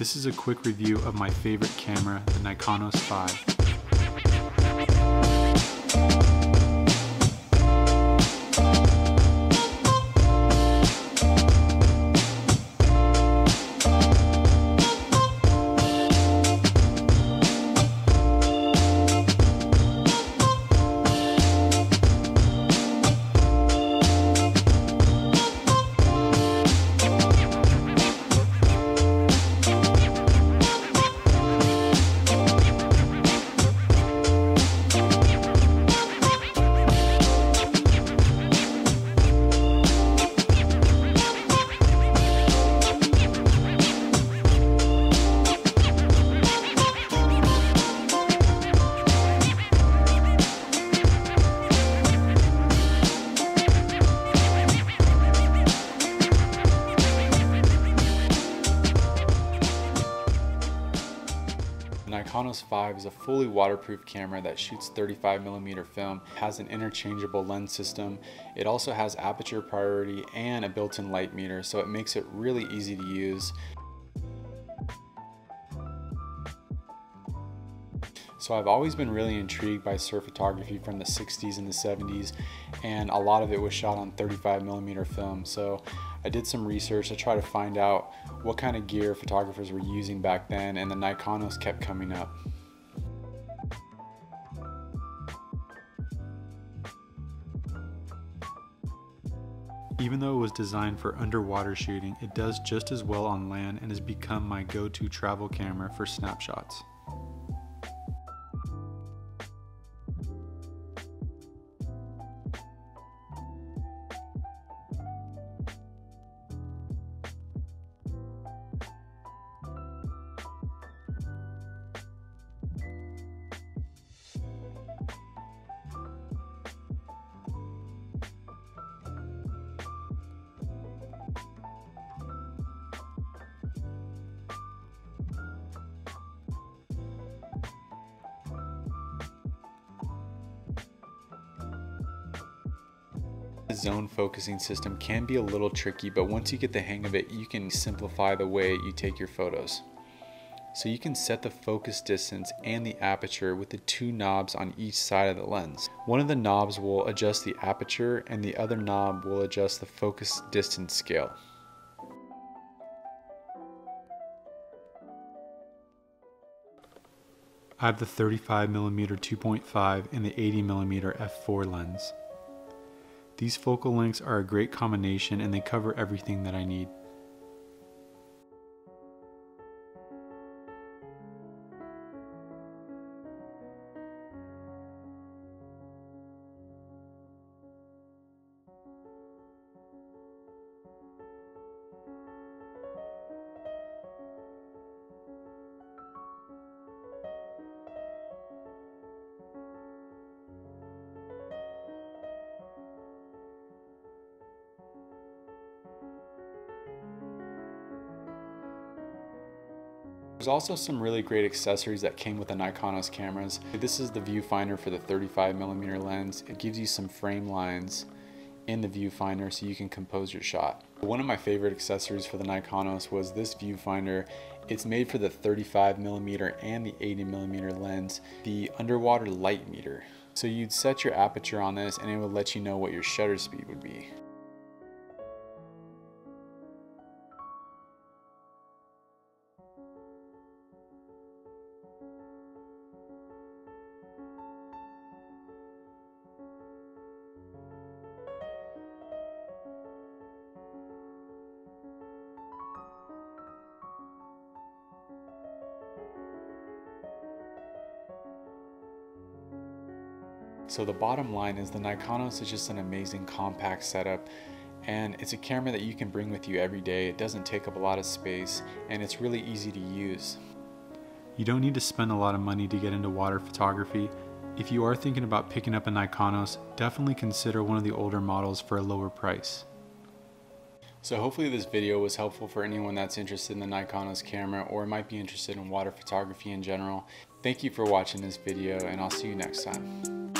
This is a quick review of my favorite camera, the Nikonos V. Nikonos V is a fully waterproof camera that shoots 35mm film, has an interchangeable lens system. It also has aperture priority and a built-in light meter, so it makes it really easy to use. So I've always been really intrigued by surf photography from the 60s and the 70s, and a lot of it was shot on 35mm film. So I did some research to try to find out what kind of gear photographers were using back then, and the Nikonos kept coming up. Even though it was designed for underwater shooting, it does just as well on land and has become my go-to travel camera for snapshots. The zone focusing system can be a little tricky, but once you get the hang of it, you can simplify the way you take your photos. So you can set the focus distance and the aperture with the two knobs on each side of the lens. One of the knobs will adjust the aperture and the other knob will adjust the focus distance scale. I have the 35mm 2.5 and the 80mm f4 lens. These focal lengths are a great combination and they cover everything that I need. There's also some really great accessories that came with the Nikonos cameras. This is the viewfinder for the 35mm lens. It gives you some frame lines in the viewfinder so you can compose your shot. One of my favorite accessories for the Nikonos was this viewfinder. It's made for the 35mm and the 80mm lens, the underwater light meter. So you'd set your aperture on this and it would let you know what your shutter speed would be. So the bottom line is the Nikonos is just an amazing compact setup, and it's a camera that you can bring with you every day. It doesn't take up a lot of space and it's really easy to use. You don't need to spend a lot of money to get into water photography. If you are thinking about picking up a Nikonos, definitely consider one of the older models for a lower price. So hopefully this video was helpful for anyone that's interested in the Nikonos camera or might be interested in water photography in general. Thank you for watching this video and I'll see you next time.